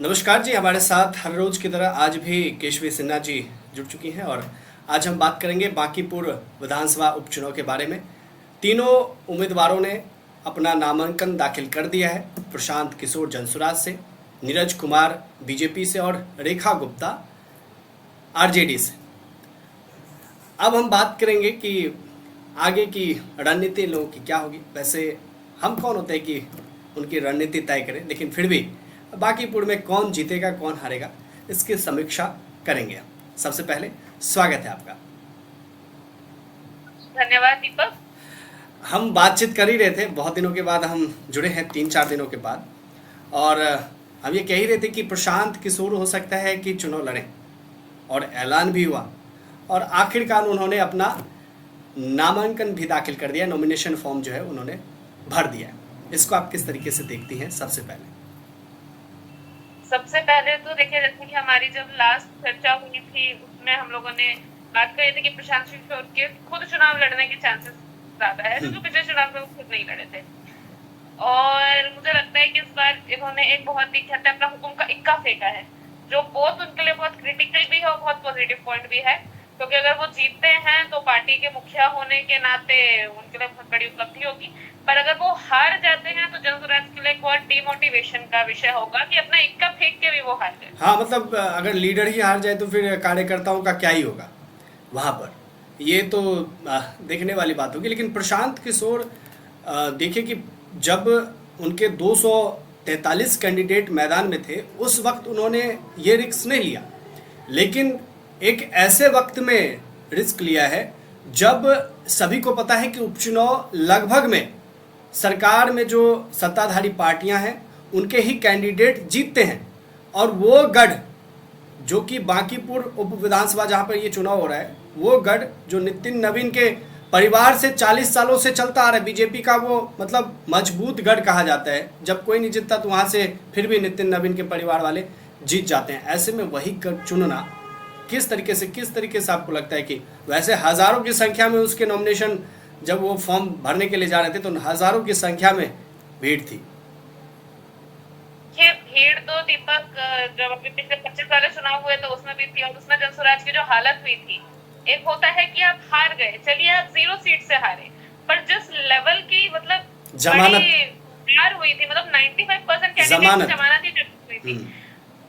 नमस्कार जी। हमारे साथ हर रोज की तरह आज भी केशवी सिन्हा जी जुड़ चुकी हैं और आज हम बात करेंगे बांकीपुर विधानसभा उपचुनाव के बारे में। तीनों उम्मीदवारों ने अपना नामांकन दाखिल कर दिया है। प्रशांत किशोर जनसुराज से, नीरज कुमार बीजेपी से और रेखा गुप्ता आरजेडी से। अब हम बात करेंगे कि आगे की रणनीति लोगों की क्या होगी। वैसे हम कौन होते हैं कि उनकी रणनीति तय करें, लेकिन फिर भी बांकीपुर में कौन जीतेगा कौन हारेगा इसकी समीक्षा करेंगे। सबसे पहले स्वागत है आपका। धन्यवाद दीपक। हम बातचीत कर ही रहे थे, बहुत दिनों के बाद हम जुड़े हैं, 3-4 दिनों के बाद, और हम ये कह ही रहे थे कि प्रशांत किशोर हो सकता है कि चुनाव लड़ें, और ऐलान भी हुआ और आखिरकार उन्होंने अपना नामांकन भी दाखिल कर दिया। नॉमिनेशन फॉर्म जो है उन्होंने भर दिया। इसको आप किस तरीके से देखती हैं? सबसे पहले तो देखिए, जैसे कि हमारी जब लास्ट चर्चा हुई थी उसमें हम लोगों ने बात करी थी कि प्रशांत किशोर के खुद चुनाव लड़ने के चांसेस ज्यादा है, क्योंकि पिछले चुनाव में वो खुद नहीं लड़े थे। और मुझे लगता है कि इस बार इन्होंने एक बहुत ही कहते हैं अपना हुकुम का इक्का फेंका है, जो बहुत उनके लिए बहुत क्रिटिकल भी है और बहुत पॉजिटिव पॉइंट भी है। क्योंकि अगर वो जीतते हैं तो पार्टी के मुखिया होने के नाते उनके लिए बहुत बड़ी उपलब्धि होगी, पर अगर वो हार जाते हैं तो जनसुराज के लिए एक और डिमोटिवेशन का विषय होगा कि अपना इक्का फेंक के भी वो हार गए। हाँ, मतलब अगर लीडर ही हार जाए तो फिर कार्यकर्ताओं का क्या ही होगा वहाँ पर। ये तो देखने वाली बात होगी। लेकिन प्रशांत किशोर, देखिए कि जब उनके 243 कैंडिडेट मैदान में थे उस वक्त उन्होंने ये रिस्क नहीं लिया, लेकिन एक ऐसे वक्त में रिस्क लिया है जब सभी को पता है कि उपचुनाव लगभग में सरकार में जो सत्ताधारी पार्टियां हैं उनके ही कैंडिडेट जीतते हैं, और वो गढ़ जो कि बांकीपुर उप विधानसभा जहां पर ये चुनाव हो रहा है, वो गढ़ जो नितिन नवीन के परिवार से 40 सालों से चलता आ रहा है, बीजेपी का वो मतलब मजबूत गढ़ कहा जाता है। जब कोई नहीं जीतता तो वहां से फिर भी नितिन नवीन के परिवार वाले जीत जाते हैं। ऐसे में वही गढ़ चुनना किस तरीके से आपको लगता है कि वैसे हजारों की संख्या में उसके नॉमिनेशन, जब वो फॉर्म भरने के लिए जा रहे थे तो हजारों की संख्या में भीड़ थी। ये भीड़ तो दीपक, जब अभी पिछले 25 वाले चुनाव हुए तो उसमें भी थी, और उसमें जनसुराज की जो हालत हुई थी, एक होता है कि आप हार गए, चलिए आप 0 सीट से हारे, पर जिस लेवल की मतलब जमानत हार हुई थी, मतलब 95% कैंडिडेट की जमानत ही हुई थी,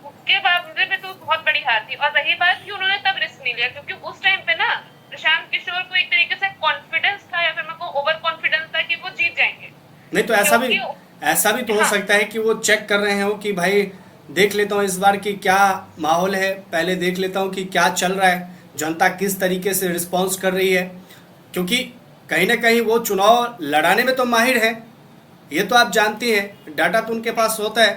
उसके बावजूद में तो बहुत बड़ी हार थी। और रही बात कि उन्होंने तब रिस्क नहीं लिया क्योंकि उस टाइम पे ना प्रशांत किशोर को एक तरीके से कॉन्फिडेंस था, या फिर मेरे को ओवर कॉन्फिडेंस था कि वो जीत जाएंगे। नहीं तो ऐसा भी तो हो सकता है कि वो चेक कर रहे हो कि भाई देख लेता हूँ इस बार की क्या माहौल है, पहले देख लेता हूँ कि क्या चल रहा है, जनता किस तरीके से रिस्पॉन्स कर रही है। क्योंकि कहीं ना कहीं वो चुनाव लड़ाने में तो माहिर है, ये तो आप जानती हैं, डाटा तो उनके पास होता है।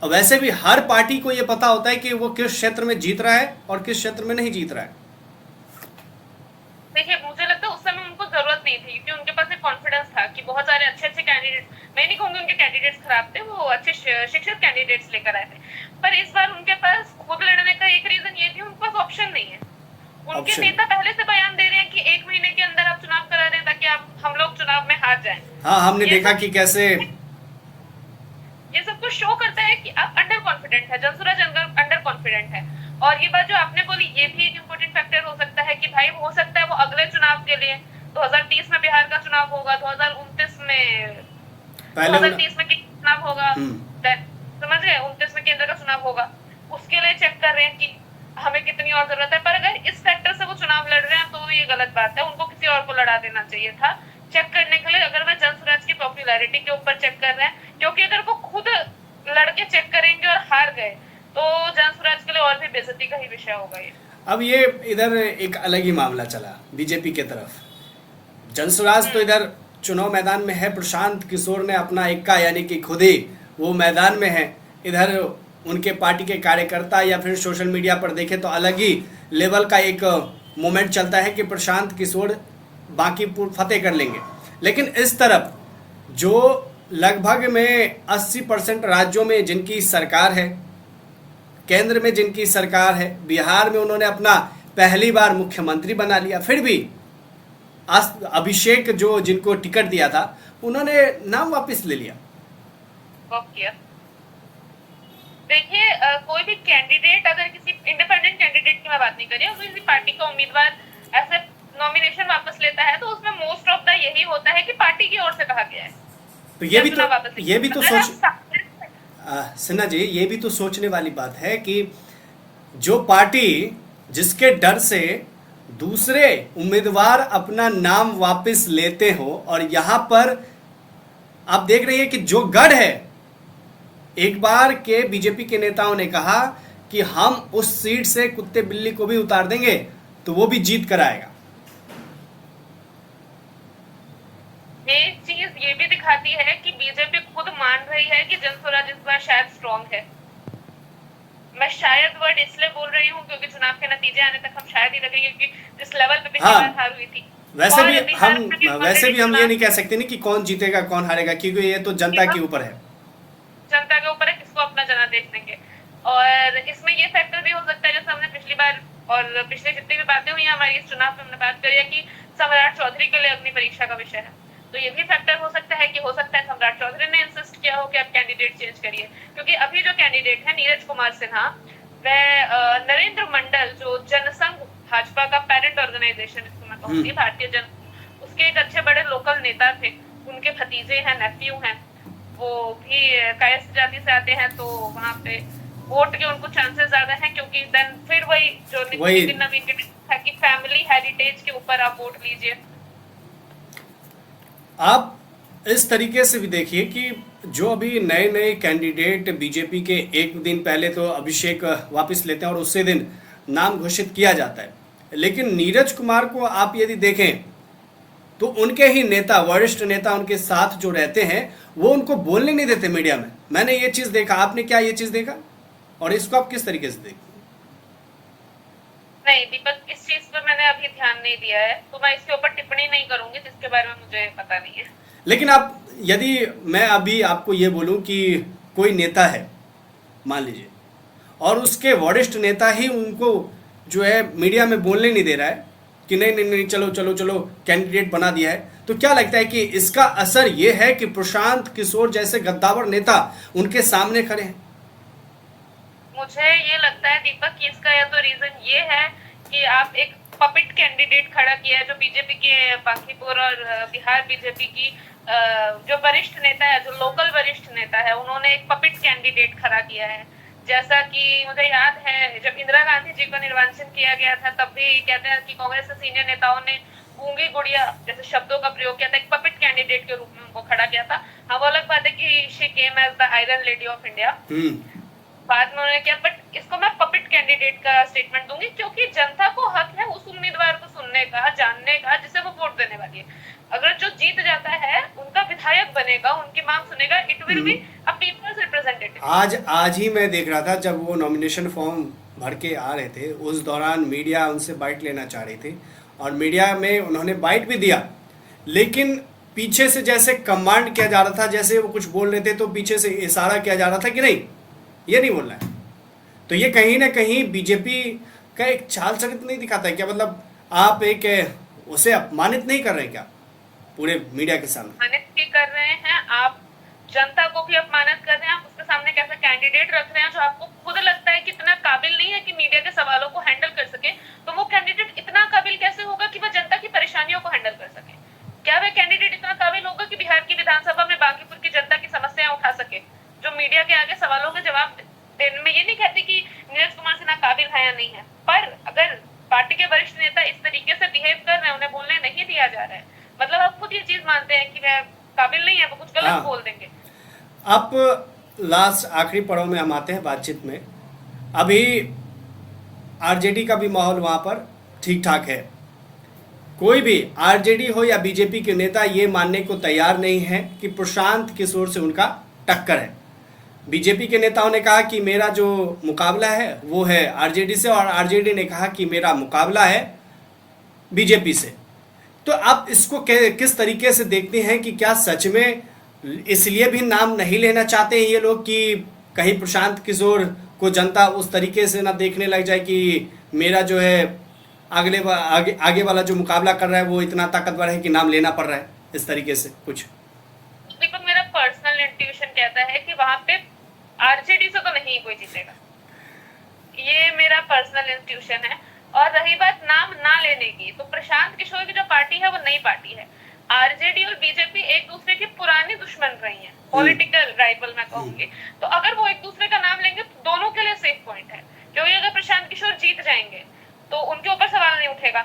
और वैसे भी हर पार्टी को ये पता होता है कि वो किस क्षेत्र में जीत रहा है और किस क्षेत्र में नहीं जीत रहा है। देखिए, मुझे लगता है उस समय उनको जरूरत नहीं थी, क्योंकि उनके पास एक कॉन्फिडेंस था कि बहुत सारे अच्छे अच्छे कैंडिडेट, मैं नहीं कहूंगी उनके कैंडिडेट्स खराब थे, वो अच्छे शिक्षित कैंडिडेट्स लेकर आए थे। पर इस बार उनके पास खुद लड़ने का एक रीजन ये थी, उनके पास ऑप्शन नहीं है। उनके नेता पहले से बयान दे रहे हैं कि 1 महीने के अंदर आप चुनाव करा दें ताकि हम लोग चुनाव में हार जाएं। हाँ, हमने देखा कि कैसे ये सब कुछ शो करता है कि आप अंडर कॉन्फिडेंट है, जनसुराज अंडर कॉन्फिडेंट है। और ये बात जो आपने बोली, ये भी एक इम्पोर्टेंट फैक्टर हो सकता है कि भाई हो सकता है वो अगले चुनाव के लिए 2030 में बिहार का चुनाव होगा, 2029 में 2030 में चुनाव होगा, समझ गए, 29 में केंद्र का चुनाव होगा, उसके लिए चेक कर रहे हैं कि हमें कितनी और जरूरत है। पर अगर इस फैक्टर से वो चुनाव लड़ रहे हैं तो ये गलत बात है, उनको किसी और को लड़ा देना चाहिए था चेक करने के लिए। अगर मैं जनसुराज की पॉपुलैरिटी के ऊपर चेक कर रहे हैं, क्योंकि अगर वो खुद लड़के चेक करेंगे और हार गए तो जनसुराज के लिए और भी बेइज्जती का ही विषय होगा ये। अब ये इधर एक अलग ही मामला चला बीजेपी के तरफ। जनसुराज तो इधर चुनाव मैदान में है, प्रशांत किशोर ने अपना इक्का यानी कि खुद ही वो मैदान में है। इधर उनके पार्टी के कार्यकर्ता या फिर सोशल मीडिया पर देखें तो अलग ही लेवल का एक मोमेंट चलता है कि प्रशांत किशोर बांकीपुर फतेह कर लेंगे। लेकिन इस तरफ जो लगभग में 80% राज्यों में जिनकी सरकार है, केंद्र में जिनकी सरकार है, बिहार में उन्होंने अपना पहली बार मुख्यमंत्री बना लिया, फिर भी अभिषेक जो जिनको टिकट दिया था उन्होंने नाम वापस ले लिया। देखिए कोई भी कैंडिडेट, अगर किसी इंडिपेंडेंट कैंडिडेट की मैं बात नहीं कर रही हूँ, किसी पार्टी का उम्मीदवार ऐसे नॉमिनेशन वापस लेता है तो उसमें मोस्ट ऑफ द यही होता है कि पार्टी की ओर से कहा गया है तो कि आप चुनाव वापस ये भी लीजिए। तो अगर सोच आप सिन्हा जी, ये भी तो सोचने वाली बात है कि जो पार्टी जिसके डर से दूसरे उम्मीदवार अपना नाम वापस लेते हो, और यहां पर आप देख रही है कि जो गढ़ है, एक बार के बीजेपी के नेताओं ने कहा कि हम उस सीट से कुत्ते बिल्ली को भी उतार देंगे तो वो भी जीत कर आएगा। ये चीज ये भी दिखाती है कि बीजेपी खुद मान रही है कि जनस्वराज इस बार शायद स्ट्रॉन्ग है। मैं शायद वर्ड इसलिए बोल रही हूँ क्योंकि चुनाव के नतीजे आने तक हम शायद ही लगेंगे कि जिस लेवल पे पिछली हाँ, बार हार हुई थी। वैसे और भी बिहार हम में वैसे भी हम ये चुनाव नहीं कह सकते नहीं कि कौन जीतेगा कौन हारेगा, क्योंकि ये तो जनता के ऊपर है। जनता के ऊपर है किसको अपना जनादेश देंगे। और इसमें ये फैक्टर भी हो सकता है, जैसे हमने पिछली बार और पिछले जितनी भी बातें हुई हमारी इस चुनाव में हमने बात करी है कि सम्राट चौधरी के लिए अग्नि परीक्षा का विषय है, तो ये भी फैक्टर हो सकता है कि हो सकता है सम्राट चौधरी ने इंसिस्ट किया हो कि आप कैंडिडेट चेंज करिए, क्योंकि अभी जो कैंडिडेट है नीरज कुमार सिन्हा, वह नरेंद्र मंडल जो जनसंघ भाजपा का पेरेंट ऑर्गेनाइजेशन इसको मैं कहूंगी, भारतीय जन, उसके एक अच्छे बड़े लोकल नेता थे, उनके भतीजे हैं, नेफ्यू हैं, वो भी कायस्थ जाति से आते हैं, तो वहां पे वोट के उनको चांसेस ज्यादा हैं, क्योंकि देन फिर वही जो नितिन नवीन के था कि फैमिली हेरिटेज के ऊपर आप वोट लीजिए। आप इस तरीके से भी देखिए कि जो अभी नए नए कैंडिडेट बीजेपी के एक दिन पहले तो अभिषेक वापस लेते हैं और उसी दिन नाम घोषित किया जाता है, लेकिन नीरज कुमार को आप यदि देखें तो उनके ही नेता, वरिष्ठ नेता उनके साथ जो रहते हैं, वो उनको बोलने नहीं देते मीडिया में। मैंने ये चीज देखा, आपने क्या ये चीज देखा, और इसको आप किस तरीके से देखते? नहीं दीपक, इस चीज पर मैंने अभी ध्यान नहीं दिया है, तो मैं इसके ऊपर टिप्पणी नहीं करूंगी जिसके बारे में मुझे पता नहीं है। लेकिन आप, यदि मैं अभी आपको ये बोलूं कि कोई नेता है मान लीजिए, और उसके वरिष्ठ नेता ही उनको जो है मीडिया में बोलने नहीं दे रहा है कि नहीं नहीं नहीं चलो चलो चलो कैंडिडेट बना दिया है, तो क्या लगता है कि इसका असर ये है कि प्रशांत किशोर जैसे गद्दावर नेता उनके सामने खड़े हैं? मुझे ये लगता है दीपक कि इसका या तो रीजन ये है कि आप एक पपिट कैंडिडेट खड़ा किया है, जो बीजेपी के बांकीपुर और बिहार बीजेपी की जो वरिष्ठ नेता है, जो लोकल वरिष्ठ नेता है, उन्होंने एक पपिट कैंडिडेट खड़ा किया है। जैसा कि मुझे याद है जब इंदिरा गांधी जी को निर्वाचित किया गया था, तब भी कहते हैं कि कांग्रेस के सीनियर नेताओं ने गूंगी गुड़िया जैसे शब्दों का प्रयोग किया था, एक पपिट कैंडिडेट के रूप में उनको खड़ा किया था। हाँ, वो अलग बात है कि she came as the iron lady of India, बाद में उन्होंने किया, बट इसको मैं पपिट कैंडिडेट का स्टेटमेंट दूंगी, क्योंकि जनता को हक है उस उम्मीदवार को सुनने का, जानने का, जिसे वो वोट देने वाली है। अगर जो जीत जाता है उनका विधायक बनेगा, उनकी मांग सुनेगा, it will be a people's representative. आज ही मैं देख रहा था, जब वो नॉमिनेशन फॉर्म भर के आ रहे थे, उस दौरान मीडिया उनसे बाइट लेना चाह रही थी, और मीडिया में उन्होंने बाइट भी दिया, लेकिन पीछे से जैसे कमांड किया जा रहा था, जैसे वो कुछ बोल रहे थे तो पीछे से इशारा किया जा रहा था कि नहीं, ये नहीं बोलना है। तो ये कहीं ना कहीं बीजेपी का एक चाल चरित नहीं दिखाता है क्या? मतलब आप एक उसे अपमानित नहीं कर रहे हैं क्या पूरे मीडिया के सामने? अपमानित भी कर रहे हैं, आप जनता को भी अपमानित कर रहे हैं, आप उसके सामने कैसा कैंडिडेट रख रहे हैं जो आपको खुद लगता है कि इतना काबिल नहीं है कि मीडिया के सवालों को हैंडल कर सके, तो वो कैंडिडेट इतना काबिल कैसे होगा कि वह जनता की परेशानियों को हैंडल कर सके? क्या वह कैंडिडेट इतना काबिल होगा कि बिहार की विधानसभा में बांकीपुर की जनता की समस्याएं उठा सके, जो मीडिया के आगे सवालों के जवाब देने में? ये नहीं कहती कि नीरज कुमार सिन्हा काबिल है या नहीं है, पर अगर पार्टी के वरिष्ठ नेता इस तरीके से बिहेव कर रहे हैं, उन्हें बोलने नहीं दिया जा रहा है, मतलब आप खुद ये चीज मानते हैं कि वह काबिल नहीं है, वो कुछ गलत बोल देंगे। अब लास्ट आखिरी पड़ाव में हम आते हैं बातचीत में। अभी आरजेडी का भी माहौल वहां पर ठीक ठाक है, कोई भी आरजेडी हो या बीजेपी के नेता ये मानने को तैयार नहीं है कि प्रशांत किशोर से उनका टक्कर है। बीजेपी के नेताओं ने कहा कि मेरा जो मुकाबला है वो है आरजेडी से, और आरजेडी ने कहा कि मेरा मुकाबला है बीजेपी से। तो आप इसको किस तरीके से देखते हैं कि क्या सच में इसलिए भी नाम नहीं लेना चाहते हैं ये लोग कि कहीं प्रशांत किशोर को जनता उस तरीके से ना देखने लग जाए कि मेरा जो है आगे वाला जो मुकाबला कर रहा है वो इतना ताकतवर है कि नाम लेना पड़ रहा है, इस तरीके से कुछ? दीपक, मेरा पर्सनल इंट्यूशन कहता है कि वहां पे आरजेडी से तो नहीं कोई जीतेगा, ये मेरा पर्सनल इंस्टीट्यूशन है। और रही बात नाम ना लेने की, तो प्रशांत किशोर की जो पार्टी है वो नई पार्टी है। आरजेडी और बीजेपी एक दूसरे की पुरानी दुश्मन रही हैं, पॉलिटिकल राइवल मैं कहूंगी। तो अगर वो एक दूसरे का नाम लेंगे तो दोनों के लिए सेफ पॉइंट है, क्योंकि अगर प्रशांत किशोर जीत जाएंगे तो उनके ऊपर सवाल नहीं उठेगा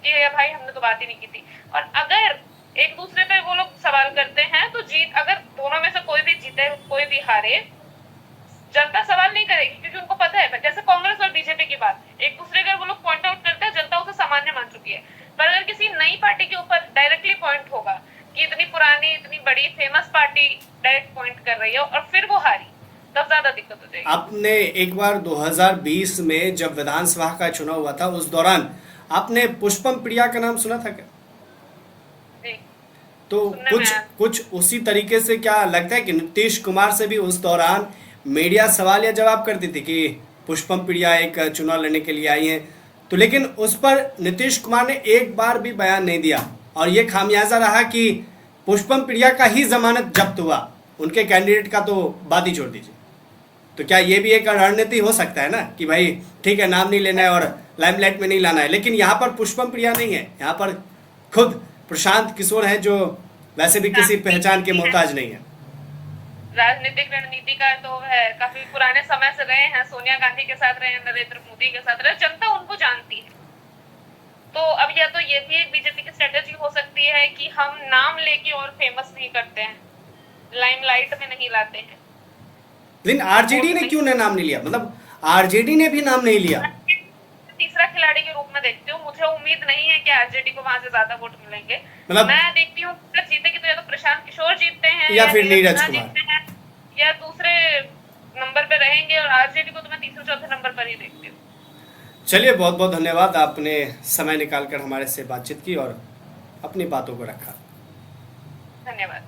कि भाई हमने तो बात ही नहीं की थी। और अगर एक दूसरे पे वो लोग सवाल करते हैं तो जीत, अगर दोनों में से कोई भी जीते कोई भी हारे, जनता सवाल नहीं करेगी, क्योंकि उनको पता है। जैसे कांग्रेस और बीजेपी की बात, एक दूसरे का वो लोग पॉइंट आउट करते हैं, जनता उसे सामान्य मान चुकी है। पर अगर किसी नई पार्टी के ऊपर डायरेक्टली पॉइंट होगा कि इतनी पुरानी इतनी बड़ी फेमस पार्टी डायरेक्ट पॉइंट कर रही है और फिर वो हारी, तब ज्यादा दिक्कत हो जाएगी। आपने एक बार 2020 में जब विधानसभा का चुनाव हुआ था, उस दौरान आपने पुष्पम प्रिया का नाम सुना था क्या? जी, तो सुनने कुछ में आया। कुछ उसी तरीके से क्या लगता है कि नीतीश कुमार से भी उस दौरान मीडिया सवाल या जवाब करती थी कि पुष्पम प्रिया एक चुनाव लड़ने के लिए आई हैं, तो लेकिन उस पर नीतीश कुमार ने एक बार भी बयान नहीं दिया और ये खामियाजा रहा कि पुष्पम प्रिया का ही जमानत जब्त हुआ, उनके कैंडिडेट का तो बात ही छोड़ दीजिए। तो क्या ये भी एक रणनीति हो सकता है ना कि भाई ठीक है, नाम नहीं लेना है और लाइमलाइट में नहीं लाना है, लेकिन यहाँ पर पुष्पम प्रिया नहीं है, यहाँ पर खुद प्रशांत किशोर हैं जो वैसे भी किसी पहचान के मोहताज नहीं है। राजनीतिक रणनीतिकार तो है, काफी पुराने समय से रहे हैं, सोनिया गांधी के साथ रहे हैं, नरेंद्र मोदी के साथ रहे, जनता उनको जानती है। तो अब या तो ये भी एक बीजेपी की स्ट्रेटेजी हो सकती है कि हम नाम लेके और फेमस नहीं करते हैं, लाइमलाइट में नहीं लाते हैं। लेकिन आरजेडी ने क्यों नाम नहीं लिया? मतलब आरजेडी ने भी नाम नहीं लिया। तीसरा खिलाड़ी के रूप में देखती हूँ, मुझे उम्मीद नहीं है कि आरजेडी को वहां से ज्यादा वोट मिलेंगे। मतलब मैं देखती हूँ जीतेगी तो या तो प्रशांत किशोर जीतते हैं या फिर नीरज सिन्हा कुमार जीतते हैं, या दूसरे नंबर पे रहेंगे। और आरजेडी को तो मैं तीसरे चौथे नंबर पर ही देखती हूँ। चलिए, बहुत बहुत धन्यवाद, आपने समय निकाल कर हमारे से बातचीत की और अपनी बातों को रखा। धन्यवाद।